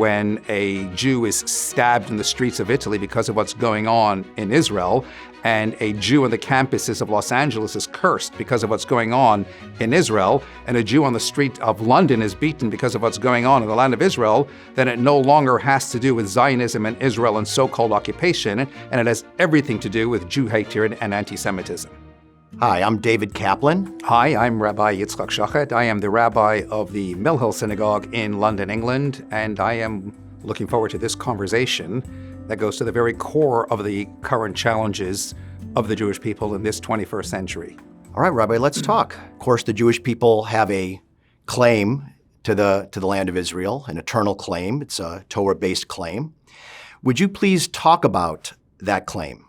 when a Jew is stabbed in the streets of Italy because of what's going on in Israel, and a Jew on the campuses of Los Angeles is cursed because of what's going on in Israel, and a Jew on the street of London is beaten because of what's going on in the land of Israel, then it no longer has to do with Zionism and Israel and so-called occupation, and it has everything to do with Jew hatred and anti-Semitism. Hi, I'm David Kaplan. Hi, I'm Rabbi Yitzchak Schochet. I am the rabbi of the Mill Hill Synagogue in London, England, and I am looking forward to this conversation that goes to the very core of the current challenges of the Jewish people in this 21st century. All right, Rabbi, let's talk. Of course, the Jewish people have a claim to the land of Israel, an eternal claim. It's a Torah-based claim. Would you please talk about that claim?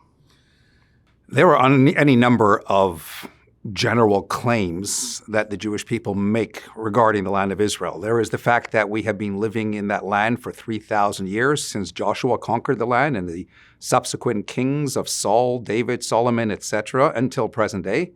There are any number of general claims that the Jewish people make regarding the land of Israel. There is the fact that we have been living in that land for 3,000 years since Joshua conquered the land and the subsequent kings of Saul, David, Solomon, etc., until present day.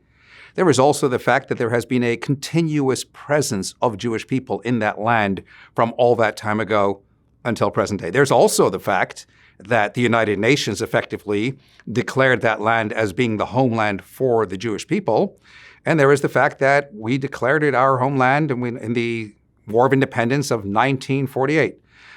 There is also the fact that there has been a continuous presence of Jewish people in that land from all that time ago until present day. There's also the fact that the United Nations effectively declared that land as being the homeland for the Jewish people. And there is the fact that we declared it our homeland in the War of Independence of 1948.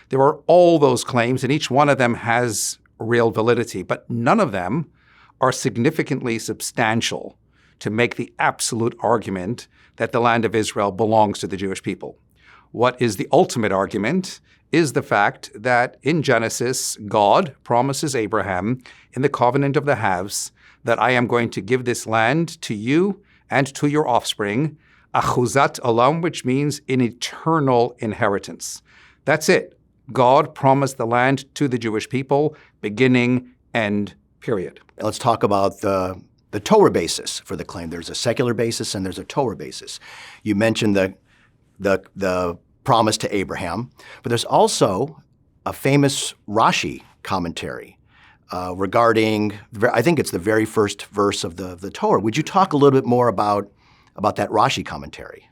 There are all those claims, and each one of them has real validity, but none of them are significantly substantial to make the absolute argument that the land of Israel belongs to the Jewish people. What is the ultimate argument is the fact that in Genesis, God promises Abraham in the covenant of the halves that I am going to give this land to you and to your offspring, achuzat olam, which means an eternal inheritance. That's it. God promised the land to the Jewish people, beginning, end, period. Let's talk about the Torah basis for the claim. There's a secular basis and there's a Torah basis. You mentioned the promise to Abraham, but there's also a famous Rashi commentary regarding, I think it's the very first verse of the Torah. Would you talk a little bit more about that Rashi commentary?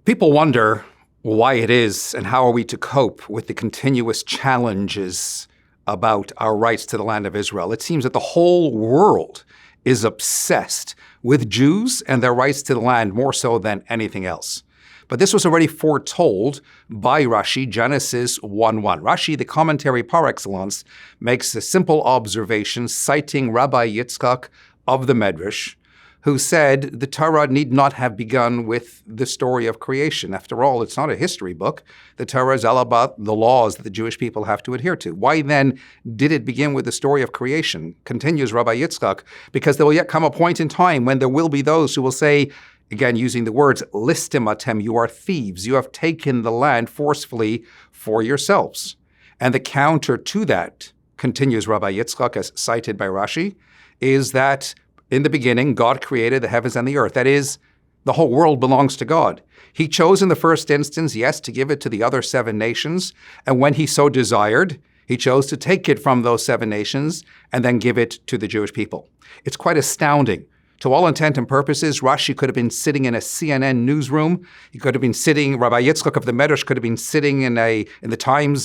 People wonder why it is and how are we to cope with the continuous challenges about our rights to the land of Israel. It seems that the whole world is obsessed with Jews and their rights to the land more so than anything else. But this was already foretold by Rashi, Genesis 1:1. Rashi, the commentary par excellence, makes a simple observation citing Rabbi Yitzchak of the Medrash, who said the Torah need not have begun with the story of creation. After all, it's not a history book. The Torah is all about the laws that the Jewish people have to adhere to. Why then did it begin with the story of creation? Continues Rabbi Yitzchak, because there will yet come a point in time when there will be those who will say, again, using the words, listim atem, you are thieves. You have taken the land forcefully for yourselves. And the counter to that, continues Rabbi Yitzchak, as cited by Rashi, is that in the beginning, God created the heavens and the earth. That is, the whole world belongs to God. He chose in the first instance, yes, to give it to the other 7 nations. And when he so desired, he chose to take it from those 7 nations and then give it to the Jewish people. It's quite astounding. To all intent and purposes, Rashi could have been sitting in a CNN newsroom. He could have been sitting, Rabbi Yitzchak of the Medrash could have been sitting in the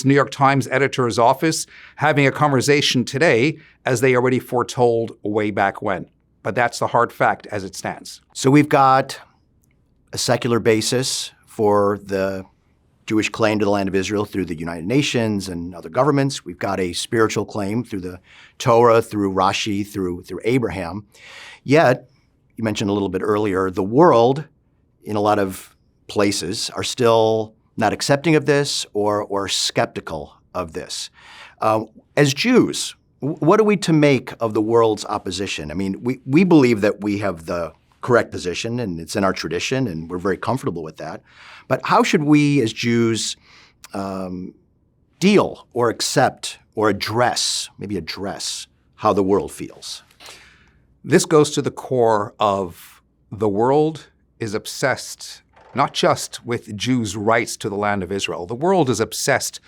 New York Times editor's office, having a conversation today, as they already foretold way back when. But that's the hard fact as it stands. So we've got a secular basis for the Jewish claim to the land of Israel through the United Nations and other governments. We've got a spiritual claim through the Torah, through Rashi, through Abraham. Yet, you mentioned a little bit earlier, the world in a lot of places are still not accepting of this or skeptical of this. As Jews, what are we to make of the world's opposition? I mean, we believe that we have the correct position and it's in our tradition and we're very comfortable with that. But how should we as Jews deal or accept or address how the world feels? This goes to the core of the world is obsessed not just with Jews' rights to the land of Israel. The world is obsessed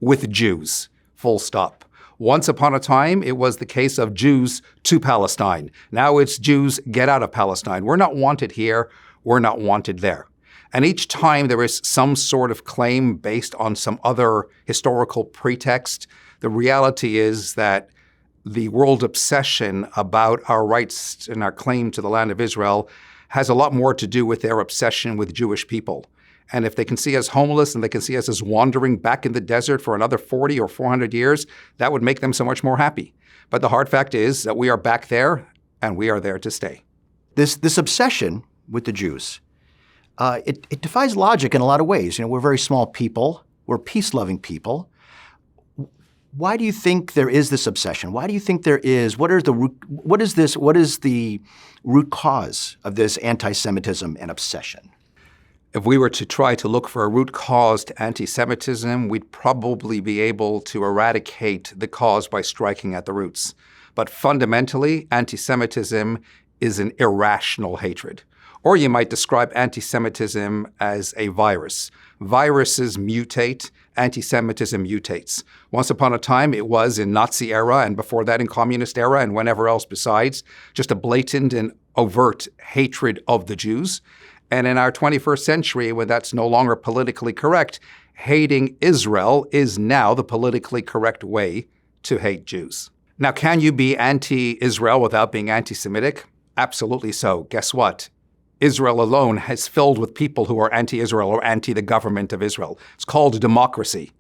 with Jews, full stop. Once upon a time, it was the case of Jews to Palestine. Now it's Jews get out of Palestine. We're not wanted here. We're not wanted there. And each time there is some sort of claim based on some other historical pretext, the reality is that the world obsession about our rights and our claim to the land of Israel has a lot more to do with their obsession with Jewish people. And if they can see us homeless and they can see us as wandering back in the desert for another 40 or 400 years, that would make them so much more happy. But the hard fact is that we are back there and we are there to stay. This obsession with the Jews, it defies logic in a lot of ways. We're very small people. We're peace-loving people. Why do you think there is this obsession? Why do you think there is? What is the root cause of this anti-Semitism and obsession? If we were to try to look for a root cause to anti-Semitism, we'd probably be able to eradicate the cause by striking at the roots. But fundamentally, anti-Semitism is an irrational hatred. Or you might describe anti-Semitism as a virus. Viruses mutate, anti-Semitism mutates. Once upon a time, it was in Nazi era, and before that in communist era, and whenever else besides, just a blatant and overt hatred of the Jews. And in our 21st century, when that's no longer politically correct, hating Israel is now the politically correct way to hate Jews. Now, can you be anti-Israel without being anti-Semitic? Absolutely so. Guess what? Israel alone is filled with people who are anti-Israel or anti the government of Israel. It's called democracy.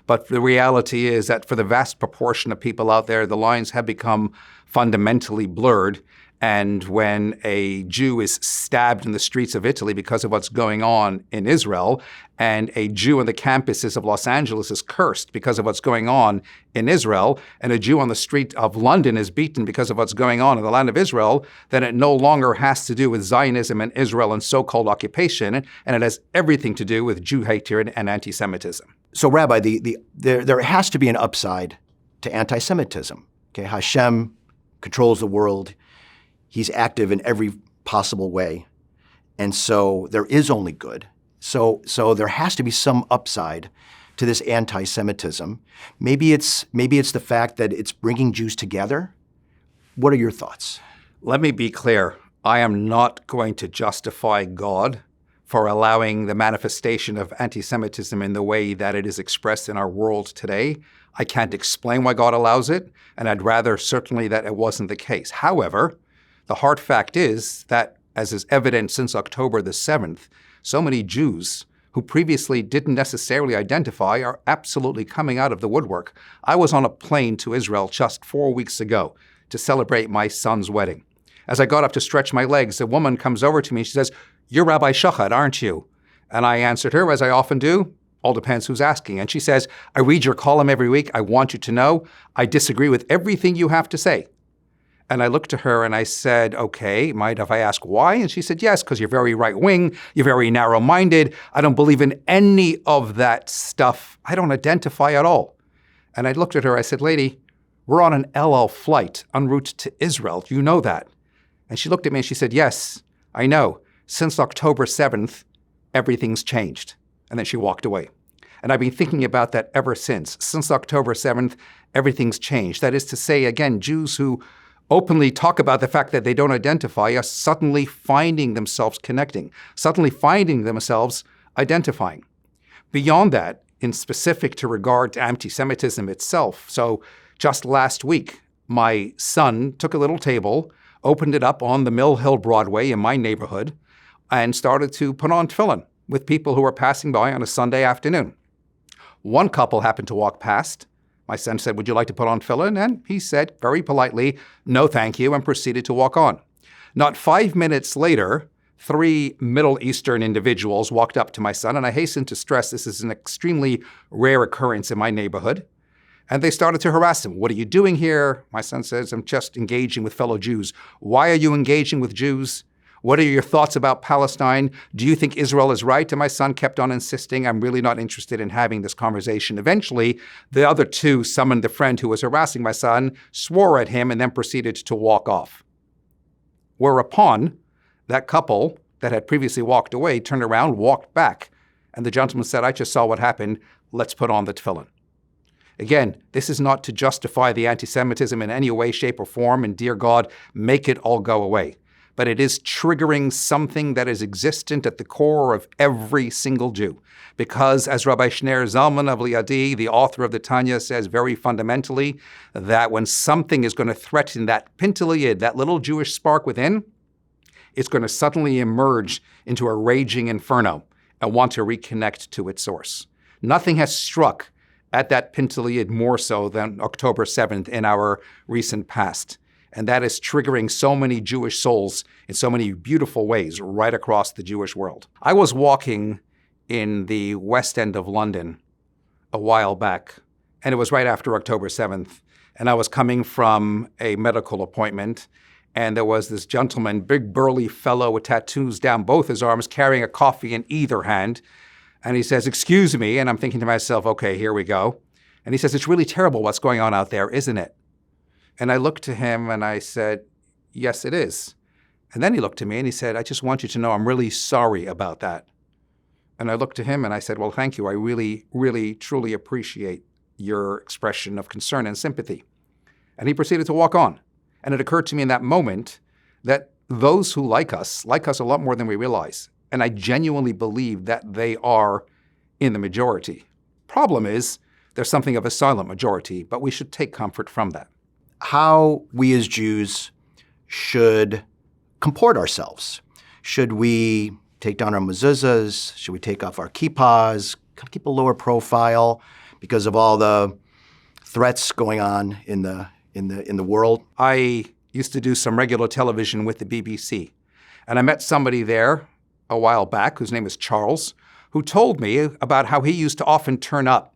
But the reality is that for the vast proportion of people out there, the lines have become fundamentally blurred. And when a Jew is stabbed in the streets of Italy because of what's going on in Israel, and a Jew on the campuses of Los Angeles is cursed because of what's going on in Israel, and a Jew on the street of London is beaten because of what's going on in the land of Israel, then it no longer has to do with Zionism and Israel and so-called occupation, and it has everything to do with Jew hatred and anti-Semitism. So, Rabbi, there has to be an upside to anti-Semitism. Okay, Hashem controls the world. He's active in every possible way. And so there is only good. So there has to be some upside to this anti-Semitism. Maybe it's the fact that it's bringing Jews together. What are your thoughts? Let me be clear. I am not going to justify God for allowing the manifestation of anti-Semitism in the way that it is expressed in our world today. I can't explain why God allows it, and I'd rather certainly that it wasn't the case. However, the hard fact is that, as is evident since October the 7th, so many Jews who previously didn't necessarily identify are absolutely coming out of the woodwork. I was on a plane to Israel just 4 weeks ago to celebrate my son's wedding. As I got up to stretch my legs, a woman comes over to me and she says, "You're Rabbi Schochet, aren't you?" And I answered her, as I often do, all depends who's asking. And she says, "I read your column every week. I want you to know I disagree with everything you have to say." And I looked to her and I said, "Okay, mind if I ask why?" And she said, "Yes, because you're very right-wing, you're very narrow-minded. I don't believe in any of that stuff. I don't identify at all." And I looked at her, I said, "Lady, we're on an El Al flight en route to Israel. Do you know that?" And she looked at me and she said, "Yes, I know. Since October 7th, everything's changed." And then she walked away. And I've been thinking about that ever since. Since October 7th, everything's changed. That is to say, again, Jews who openly talk about the fact that they don't identify are suddenly finding themselves connecting, suddenly finding themselves identifying. Beyond that, in specific to regard to anti-Semitism itself, so just last week, my son took a little table, opened it up on the Mill Hill Broadway in my neighborhood, and started to put on tefillin with people who were passing by on a Sunday afternoon. One couple happened to walk past. My son said, "Would you like to put on tefillin?" And he said very politely, "No, thank you," and proceeded to walk on. Not 5 minutes later, 3 Middle Eastern individuals walked up to my son, and I hasten to stress this is an extremely rare occurrence in my neighborhood. And they started to harass him. "What are you doing here?" My son says, "I'm just engaging with fellow Jews." "Why are you engaging with Jews? What are your thoughts about Palestine? Do you think Israel is right?" And my son kept on insisting, "I'm really not interested in having this conversation." Eventually, the other two summoned the friend who was harassing my son, swore at him, and then proceeded to walk off. Whereupon, that couple that had previously walked away turned around, walked back, and the gentleman said, "I just saw what happened. Let's put on the tefillin." Again, this is not to justify the anti-Semitism in any way, shape, or form, and dear God, make it all go away. but it is triggering something that is existent at the core of every single Jew. Because as Rabbi Shner Zalman of Liadi, the author of the Tanya, says very fundamentally, that when something is going to threaten that pintele, that little Jewish spark within, it's going to suddenly emerge into a raging inferno and want to reconnect to its source. Nothing has struck at that pintele more so than October 7th in our recent past. And that is triggering so many Jewish souls in so many beautiful ways right across the Jewish world. I was walking in the West End of London a while back, and it was right after October 7th, and I was coming from a medical appointment, and there was this gentleman, big burly fellow with tattoos down both his arms, carrying a coffee in either hand, and he says, "Excuse me," and I'm thinking to myself, okay, here we go. And he says, "It's really terrible what's going on out there, isn't it?" And I looked to him and I said, "Yes, it is." And then he looked to me and he said, "I just want you to know I'm really sorry about that." And I looked to him and I said, "Well, thank you. I really, really, truly appreciate your expression of concern and sympathy." And he proceeded to walk on. And it occurred to me in that moment that those who like us a lot more than we realize. And I genuinely believe that they are in the majority. Problem is, there's something of a silent majority, but we should take comfort from that. How we as Jews should comport ourselves. Should we take down our mezuzahs? Should we take off our kippahs? Keep a lower profile because of all the threats going on in the world? I used to do some regular television with the BBC, and I met somebody there a while back whose name is Charles, who told me about how he used to often turn up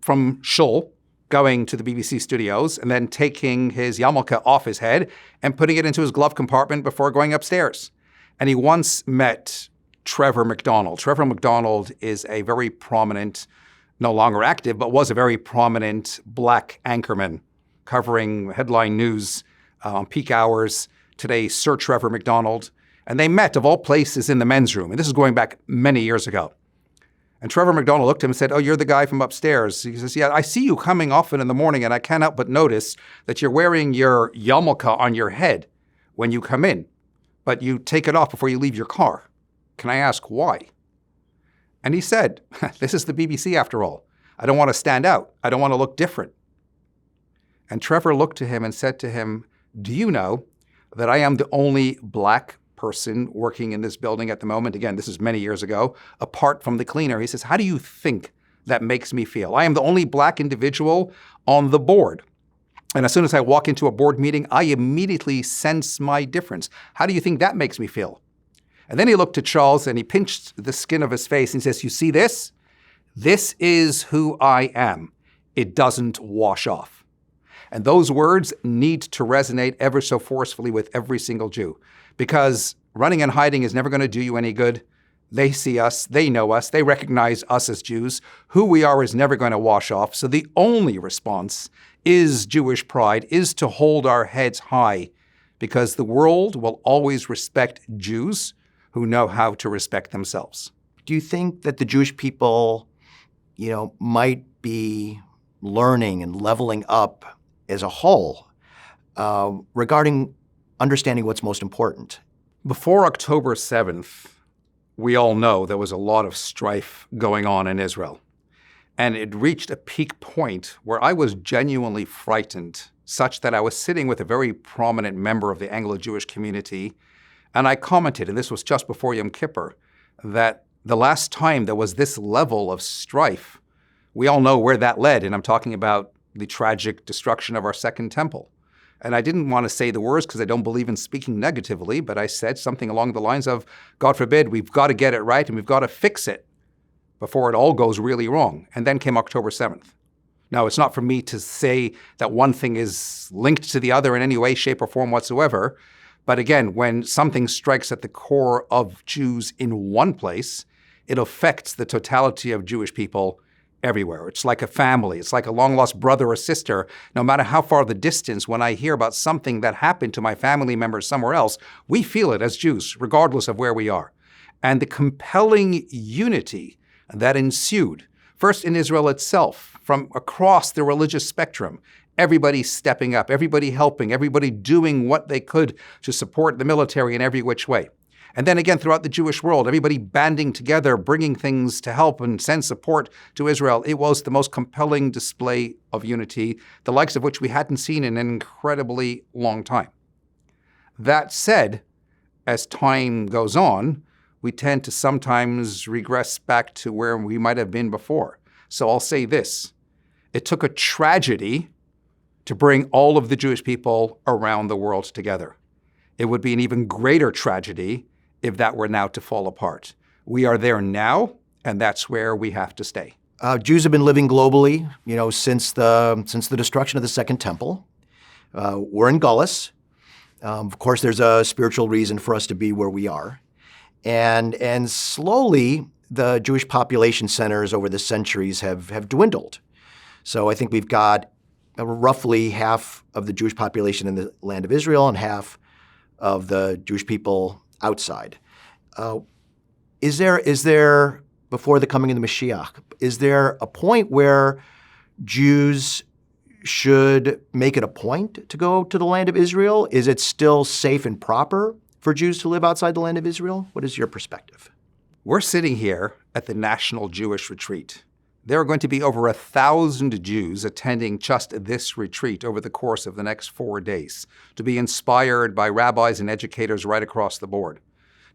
from shul, going to the BBC studios and then taking his yarmulke off his head and putting it into his glove compartment before going upstairs. And he once met Trevor McDonald. Trevor McDonald is a very prominent, no longer active, but was a very prominent black anchorman covering headline news on peak hours. Today, Sir Trevor McDonald. And they met, of all places, in the men's room. And this is going back many years ago. And Trevor McDonald looked at him and said, "Oh, you're the guy from upstairs." He says, "Yeah, I see you coming often in the morning, and I can't help but notice that you're wearing your yarmulke on your head when you come in, but you take it off before you leave your car. Can I ask why?" And he said, "This is the BBC after all. I don't want to stand out. I don't want to look different." And Trevor looked to him and said to him, "Do you know that I am the only black person working in this building at the moment?" Again, this is many years ago, apart from the cleaner. He says, "How do you think that makes me feel? I am the only black individual on the board. And as soon as I walk into a board meeting, I immediately sense my difference. How do you think that makes me feel?" And then he looked at Charles and he pinched the skin of his face and he says, "You see this? This is who I am. It doesn't wash off." And those words need to resonate ever so forcefully with every single Jew, because running and hiding is never going to do you any good. They see us, they know us, they recognize us as Jews. Who we are is never going to wash off. So the only response is Jewish pride, is to hold our heads high, because the world will always respect Jews who know how to respect themselves. Do you think that the Jewish people, might be learning and leveling up as a whole regarding understanding what's most important? Before October 7th, we all know there was a lot of strife going on in Israel. And it reached a peak point where I was genuinely frightened, such that I was sitting with a very prominent member of the Anglo-Jewish community, and I commented, and this was just before Yom Kippur, that the last time there was this level of strife, we all know where that led, and I'm talking about the tragic destruction of our Second Temple. And I didn't want to say the words because I don't believe in speaking negatively, but I said something along the lines of, God forbid, we've got to get it right and we've got to fix it before it all goes really wrong. And then came October 7th. Now, it's not for me to say that one thing is linked to the other in any way, shape, or form whatsoever. But again, when something strikes at the core of Jews in one place, it affects the totality of Jewish people everywhere. It's like a family. It's like a long-lost brother or sister. No matter how far the distance, when I hear about something that happened to my family member somewhere else, we feel it as Jews, regardless of where we are. And the compelling unity that ensued, first in Israel itself, from across the religious spectrum, everybody stepping up, everybody helping, everybody doing what they could to support the military in every which way. And then again, throughout the Jewish world, everybody banding together, bringing things to help and send support to Israel. It was the most compelling display of unity, the likes of which we hadn't seen in an incredibly long time. That said, as time goes on, we tend to sometimes regress back to where we might have been before. So I'll say this. It took a tragedy to bring all of the Jewish people around the world together. It would be an even greater tragedy if that were now to fall apart. We are there now, and that's where we have to stay. Jews have been living globally, since the destruction of the Second Temple. We're in Gullus. Of course, there's a spiritual reason for us to be where we are. And slowly, the Jewish population centers over the centuries have dwindled. So I think we've got roughly half of the Jewish population in the land of Israel and half of the Jewish people outside. Is there, before the coming of the Mashiach, is there a point where Jews should make it a point to go to the land of Israel? Is it still safe and proper for Jews to live outside the land of Israel? What is your perspective? We're sitting here at the National Jewish Retreat. There are going to be over 1,000 Jews attending just this retreat over the course of the next 4 days to be inspired by rabbis and educators right across the board.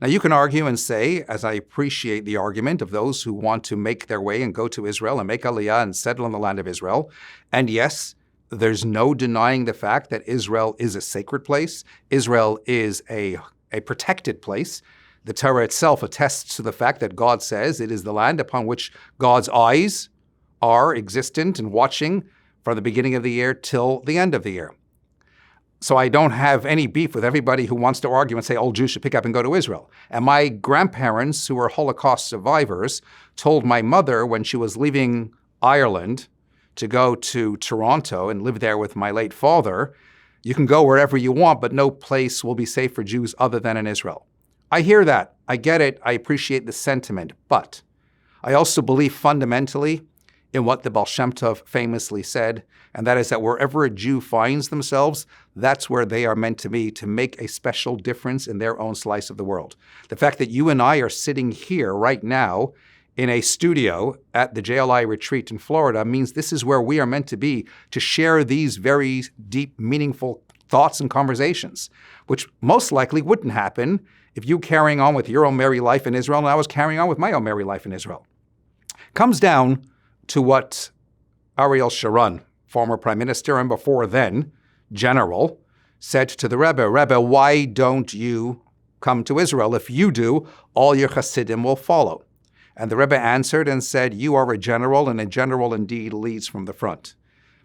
Now, you can argue and say, as I appreciate the argument of those who want to make their way and go to Israel and make Aliyah and settle in the land of Israel, and yes, there's no denying the fact that Israel is a sacred place. Israel is a protected place. The Torah itself attests to the fact that God says it is the land upon which God's eyes are existent and watching from the beginning of the year till the end of the year. So I don't have any beef with everybody who wants to argue and say all Jews should pick up and go to Israel. And my grandparents, who were Holocaust survivors, told my mother when she was leaving Ireland to go to Toronto and live there with my late father, you can go wherever you want, but no place will be safe for Jews other than in Israel. I hear that. I get it. I appreciate the sentiment. But I also believe fundamentally in what the Baal Shem Tov famously said, and that is that wherever a Jew finds themselves, that's where they are meant to be, to make a special difference in their own slice of the world. The fact that you and I are sitting here right now in a studio at the JLI retreat in Florida means this is where we are meant to be, to share these very deep, meaningful thoughts and conversations, which most likely wouldn't happen if you carrying on with your own merry life in Israel and I was carrying on with my own merry life in Israel. Comes down to what Ariel Sharon, former prime minister and before then general, said to the Rebbe, Rebbe, why don't you come to Israel? If you do, all your Hasidim will follow. And the Rebbe answered and said, you are a general, and a general indeed leads from the front.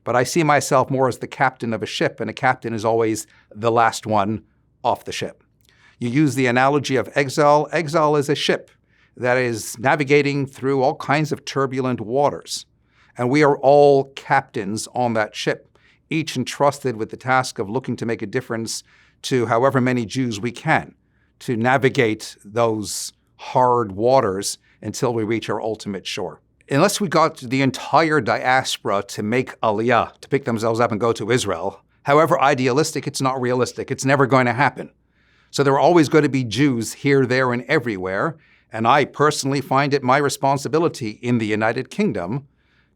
But I see myself more as the captain of a ship, and a captain is always the last one off the ship. You use the analogy of exile. Exile is a ship that is navigating through all kinds of turbulent waters. And we are all captains on that ship, each entrusted with the task of looking to make a difference to however many Jews we can, to navigate those hard waters until we reach our ultimate shore. Unless we got the entire diaspora to make Aliyah, to pick themselves up and go to Israel, however idealistic, it's not realistic. It's never going to happen. So there are always going to be Jews here, there, and everywhere. And I personally find it my responsibility in the United Kingdom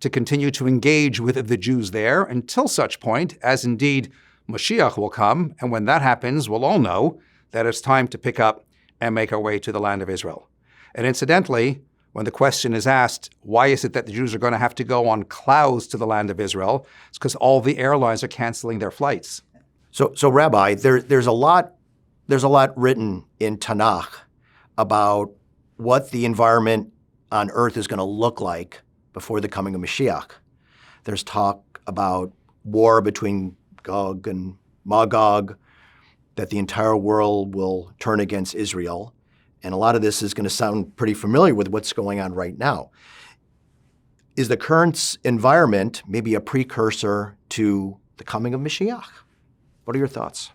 to continue to engage with the Jews there until such point as indeed Mashiach will come. And when that happens, we'll all know that it's time to pick up and make our way to the land of Israel. And incidentally, when the question is asked, why is it that the Jews are going to have to go on clouds to the land of Israel? It's because all the airlines are canceling their flights. So Rabbi, there's a lot written in Tanakh about what the environment on earth is going to look like before the coming of Mashiach. There's talk about war between Gog and Magog, that the entire world will turn against Israel. And a lot of this is going to sound pretty familiar with what's going on right now. Is the current environment maybe a precursor to the coming of Mashiach? What are your thoughts?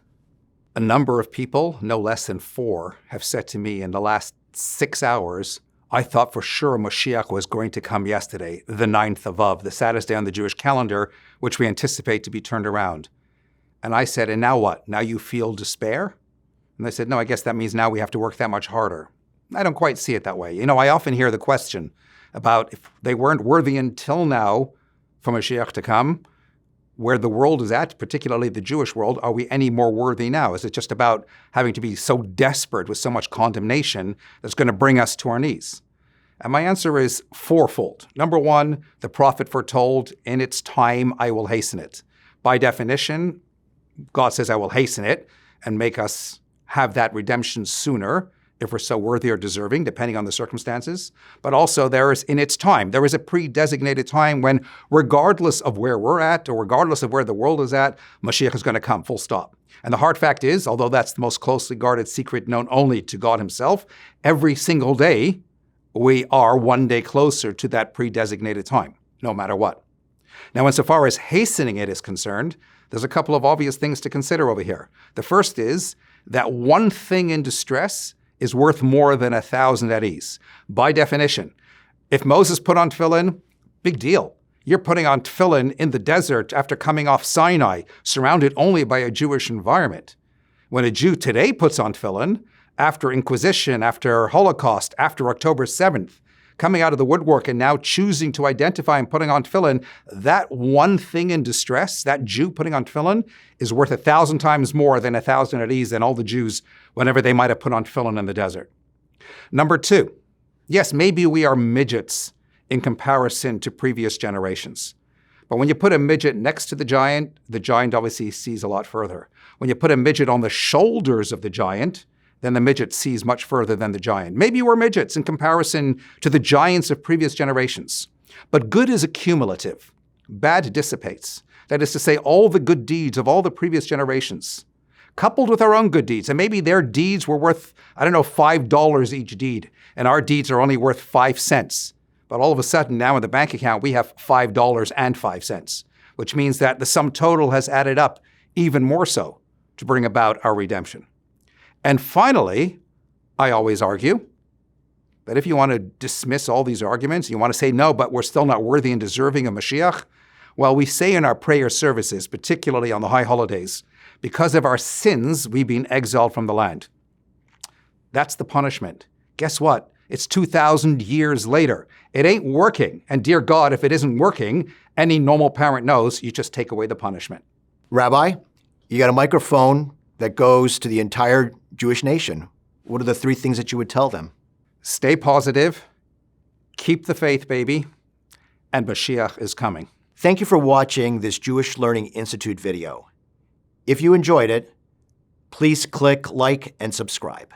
A number of people, no less than 4, have said to me in the last 6 hours, I thought for sure Mashiach was going to come yesterday, the 9th of Av, the saddest day on the Jewish calendar, which we anticipate to be turned around. And I said, and now what? Now you feel despair? And they said, no, I guess that means now we have to work that much harder. I don't quite see it that way. I often hear the question about if they weren't worthy until now for Mashiach to come, where the world is at, particularly the Jewish world, are we any more worthy now? Is it just about having to be so desperate with so much condemnation that's going to bring us to our knees? And my answer is fourfold. Number one, the prophet foretold, in its time I will hasten it. By definition, God says I will hasten it and make us have that redemption sooner if we're so worthy or deserving, depending on the circumstances. But also there is in its time. There is a pre-designated time when, regardless of where we're at or regardless of where the world is at, Mashiach is going to come, full stop. And the hard fact is, although that's the most closely guarded secret known only to God himself, every single day we are one day closer to that pre-designated time, no matter what. Now, insofar as hastening it is concerned, there's a couple of obvious things to consider over here. The first is that one thing in distress is worth more than 1,000 at ease. By definition, if Moses put on tefillin, big deal. You're putting on tefillin in the desert after coming off Sinai, surrounded only by a Jewish environment. When a Jew today puts on tefillin, after Inquisition, after Holocaust, after October 7th, coming out of the woodwork and now choosing to identify and putting on tefillin, that one thing in distress, that Jew putting on tefillin, is worth 1,000 times more than 1,000 at ease than all the Jews whenever they might have put on tefillin in the desert. Number two, yes, maybe we are midgets in comparison to previous generations. But when you put a midget next to the giant obviously sees a lot further. When you put a midget on the shoulders of the giant, then the midget sees much further than the giant. Maybe we're midgets in comparison to the giants of previous generations. But good is accumulative. Bad dissipates. That is to say, all the good deeds of all the previous generations, coupled with our own good deeds, and maybe their deeds were worth, $5 each deed, and our deeds are only worth 5 cents. But all of a sudden, now in the bank account, we have $5.05, which means that the sum total has added up even more so to bring about our redemption. And finally, I always argue that if you want to dismiss all these arguments, you want to say, no, but we're still not worthy and deserving of Mashiach, well, we say in our prayer services, particularly on the high holidays, because of our sins, we've been exiled from the land. That's the punishment. Guess what? It's 2,000 years later. It ain't working. And dear God, if it isn't working, any normal parent knows you just take away the punishment. Rabbi, you got a microphone that goes to the entire Jewish nation. What are the 3 things that you would tell them? Stay positive, keep the faith, baby, and Mashiach is coming. Thank you for watching this Jewish Learning Institute video. If you enjoyed it, please click like and subscribe.